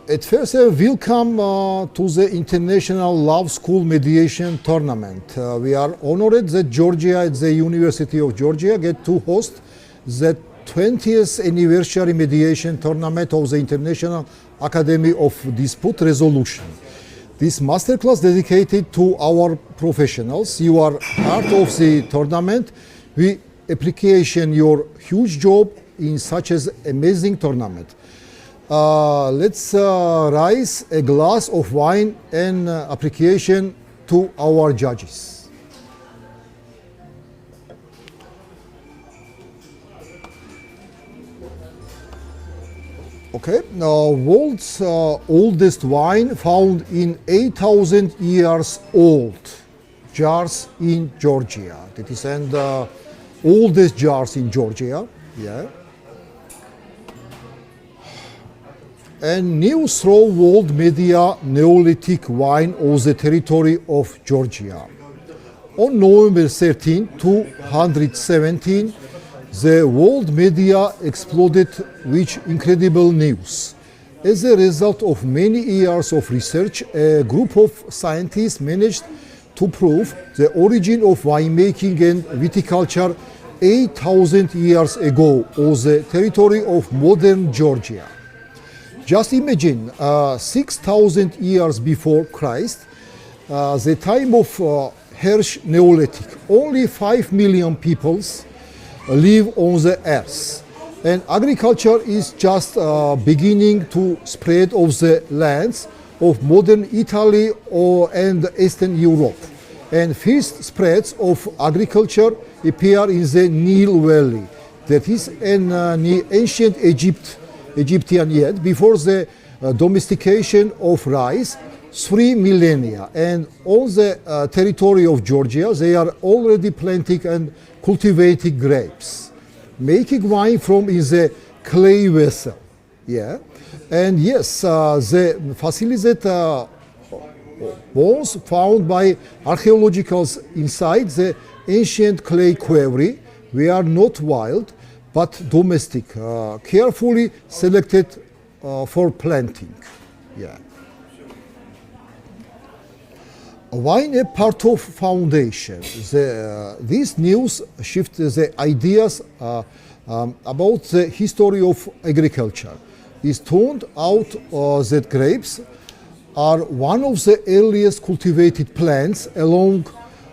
At first, welcome to the International Love School Mediation Tournament. We are honored that Georgia at the University of Georgia get to host the 20th anniversary mediation tournament of the International Academy of Dispute Resolution. This masterclass dedicated to our professionals. You are part of the tournament. We appreciate your huge job in such an amazing tournament. Let's raise a glass of wine and appreciation to our judges. Okay, now world's oldest wine found in 8,000 years old jars in Georgia. That is and oldest jars in Georgia. Yeah. And news through world media Neolithic wine of the territory of Georgia. On November 13, 217, the world media exploded with incredible news. As a result of many years of research, a group of scientists managed to prove the origin of winemaking and viticulture 8,000 years ago on the territory of modern Georgia. Just imagine 6,000 years before Christ, the time of harsh Neolithic. Only 5 million peoples live on the earth. And agriculture is just beginning to spread of the lands of modern Italy and Eastern Europe. And first spreads of agriculture appear in the Nile Valley. That is in ancient Egyptian yet, before the domestication of rice, 3 millennia. And on the territory of Georgia, they are already planting and cultivating grapes, making wine from in the clay vessel. Yeah, and yes, the fossils that bones found by archaeologists inside the ancient clay quarry were not wild, but domestic, carefully selected for planting. Yeah. Wine a part of foundation. This news shifts the ideas about the history of agriculture. It turned out that grapes are one of the earliest cultivated plants along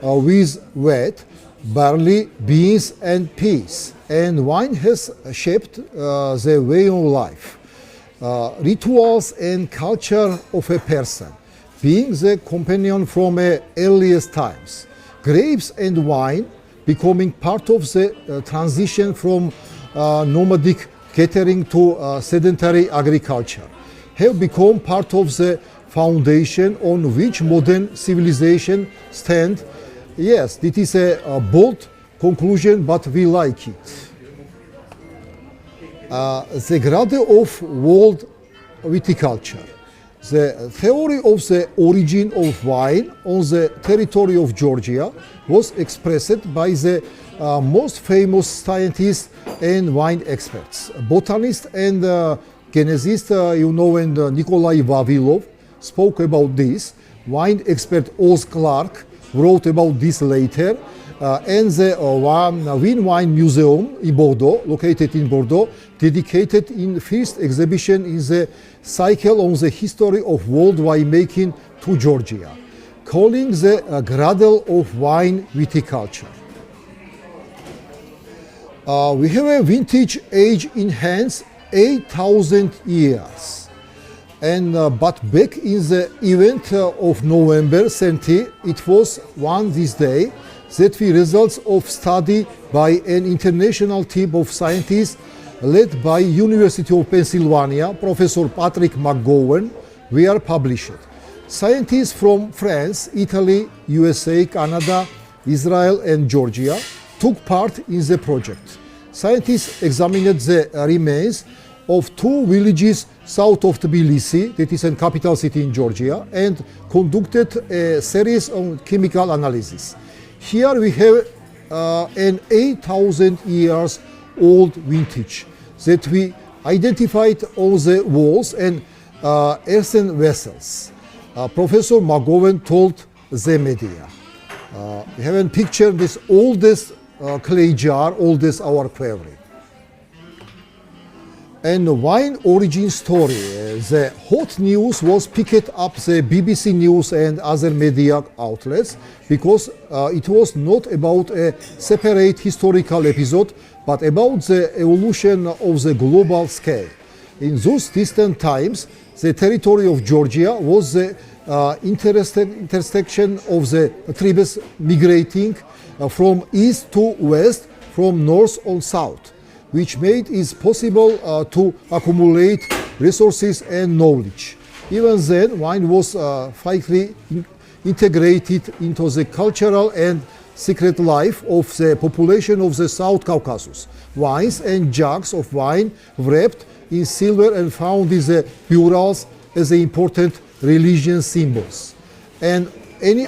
with wheat, barley, beans and peas. And wine has shaped the way of life, rituals and culture of a person, being the companion from earliest times. Grapes and wine becoming part of the transition from nomadic catering to sedentary agriculture have become part of the foundation on which modern civilization stands. Yes, it is a bold conclusion, but we like it. The cradle of world viticulture. The theory of the origin of wine on the territory of Georgia was expressed by the most famous scientists and wine experts. Botanist and geneticist, and Nikolai Vavilov spoke about this. Wine expert Oz Clark wrote about this later. And the Wine Museum in Bordeaux, located in Bordeaux, dedicated in first exhibition in the cycle on the history of world winemaking to Georgia, calling the cradle of wine viticulture. We have a vintage age in hands 8,000 years. And but back in the event of November 30, it was one this day that we results of study by an international team of scientists led by University of Pennsylvania, Professor Patrick McGowan, were published. Scientists from France, Italy, USA, Canada, Israel and Georgia took part in the project. Scientists examined the remains of 2 villages south of Tbilisi, that is a capital city in Georgia, and conducted a series of chemical analysis. Here we have an 8,000 years old vintage that we identified on the walls, and earthen vessels. Professor McGowan told the media. We have a picture this oldest clay jar, oldest our quarry. And the wine origin story, the hot news was picked up the BBC News and other media outlets because it was not about a separate historical episode, but about the evolution of the global scale. In those distant times, the territory of Georgia was the intersection of the tribes migrating from east to west, from north on south, which made it possible to accumulate resources and knowledge. Even then, wine was tightly integrated into the cultural and secret life of the population of the South Caucasus. Wines and jugs of wine wrapped in silver and found in the murals as important religious symbols. And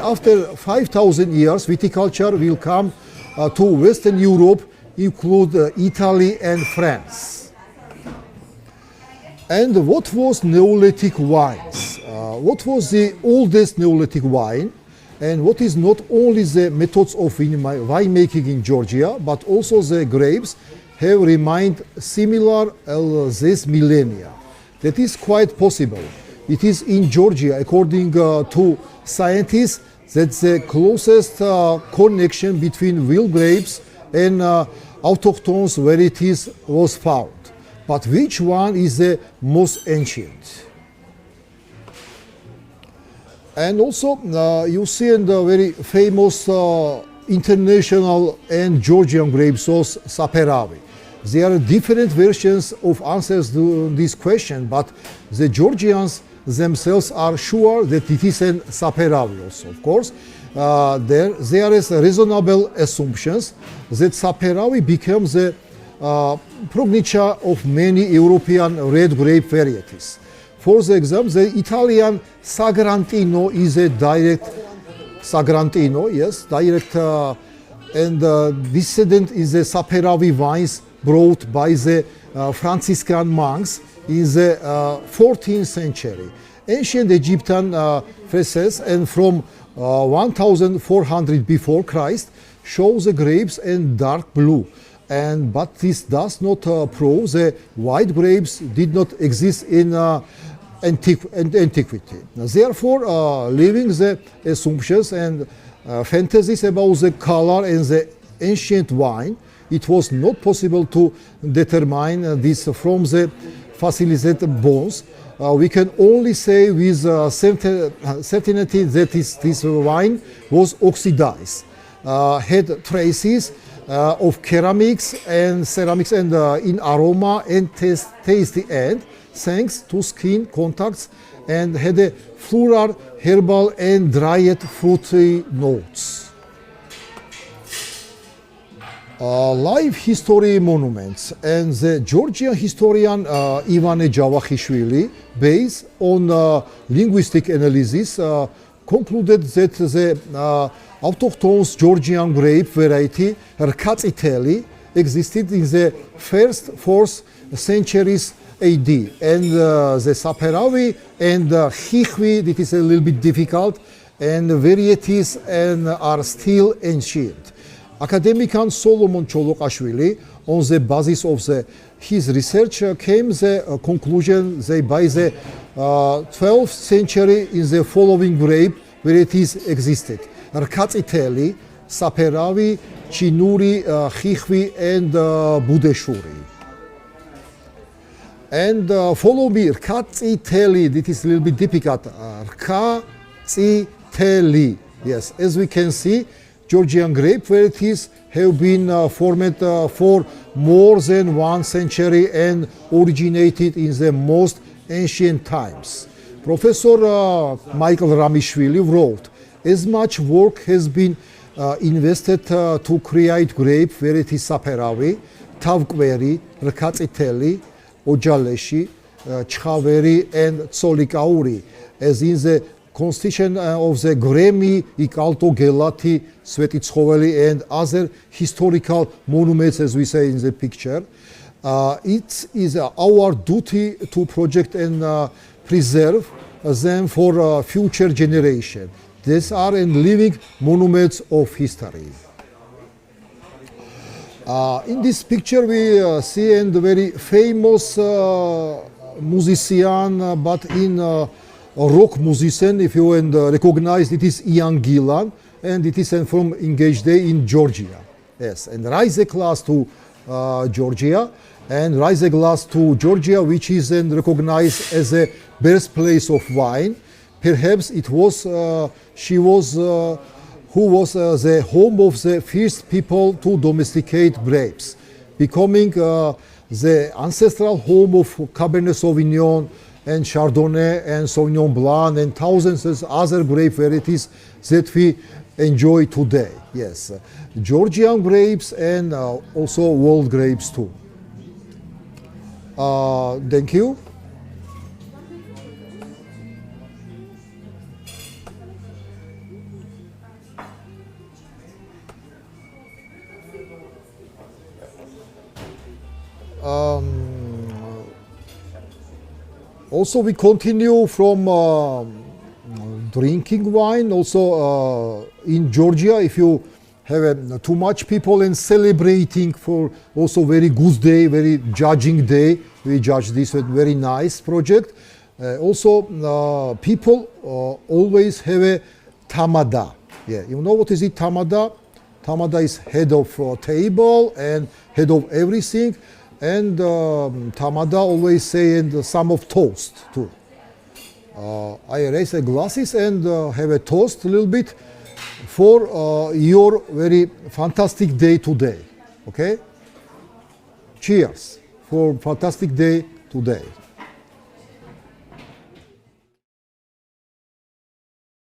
after 5,000 years, viticulture will come to Western Europe, include Italy and France. And what was Neolithic wines? What was the oldest Neolithic wine? And what is not only the methods of winemaking in Georgia, but also the grapes have remained similar this millennia. That is quite possible. It is in Georgia, according to scientists, that the closest connection between wild grapes and autochthon varieties was found. But which one is the most ancient? And also, you see in the very famous international and Georgian grape sauce, Saperavi. There are different versions of answers to this question, but the Georgians themselves are sure that it is an Saperavi also. Of course, there is reasonable assumptions that Saperavi becomes the progenitor of many European red grape varieties. For example, the Italian Sagrantino is a direct Sagrantino, yes, direct, and descendant is the Saperavi vines brought by the Franciscan monks in the 14th century. Ancient Egyptian frescoes and from 1400 before Christ show the grapes in dark blue. But this does not prove the white grapes did not exist in antiquity. Therefore, leaving the assumptions and fantasies about the color and the ancient wine, it was not possible to determine this from the fossilizated bones. We can only say with certainty that this wine was oxidized, had traces of ceramics and in aroma and tasty end, thanks to skin contacts, and had a floral, herbal and dried fruity notes. Live history monuments, and the Georgian historian Ivane Javakhishvili, based on linguistic analysis, concluded that the autochthon Georgian grape variety Rkatsiteli existed in the first 4th centuries AD, and the Saperavi and Hichvi, that is a little bit difficult, and varieties and are still ancient. Academician Solomon Cholokhashvili, on the basis of his research, came the conclusion that by the 12th century in the following grape varieties existed: Rkatsiteli, Saperavi, Chinuri, Hichvi, and Budeshuri. And follow me, Rkatsiteli, that is a little bit difficult. Rkatsiteli, yes, as we can see, Georgian grape varieties have been formed for more than 1 century and originated in the most ancient times. Professor Michael Ramishvili wrote, as much work has been invested to create grape varieties Saperavi, Tavkveri, Rkatsiteli, Ojaleshi, Chkhaveri, and Tsolikauri, as in the constitution of the Gremi, Ikalto, Gelati, Svetitshoveli, and other historical monuments, as we say in the picture. It is our duty to project and preserve them for future generation. These are living monuments of history. In this picture we see a very famous musician, but in rock musician, if you recognize, it is Ian Gillan, and it is from Engaged Day in Georgia. Yes, and raise a glass to Georgia, and raise a glass to Georgia, which is recognized as a birthplace of wine. Perhaps it was, she was, who was the home of the first people to domesticate grapes, becoming the ancestral home of Cabernet Sauvignon and Chardonnay and Sauvignon Blanc and thousands of other grape varieties that we enjoy today. Yes, Georgian grapes and also world grapes too. Thank you. Also, we continue from drinking wine. Also, in Georgia, if you have too much people and celebrating for also very good day, very judging day, we judge this a very nice project. Also, people always have a tamada. Yeah, you know what is it, tamada? Tamada is head of table and head of everything. And tamada always say and some of toast too. I raise the glasses and have a toast a little bit for your very fantastic day today. Okay? Cheers for fantastic day today.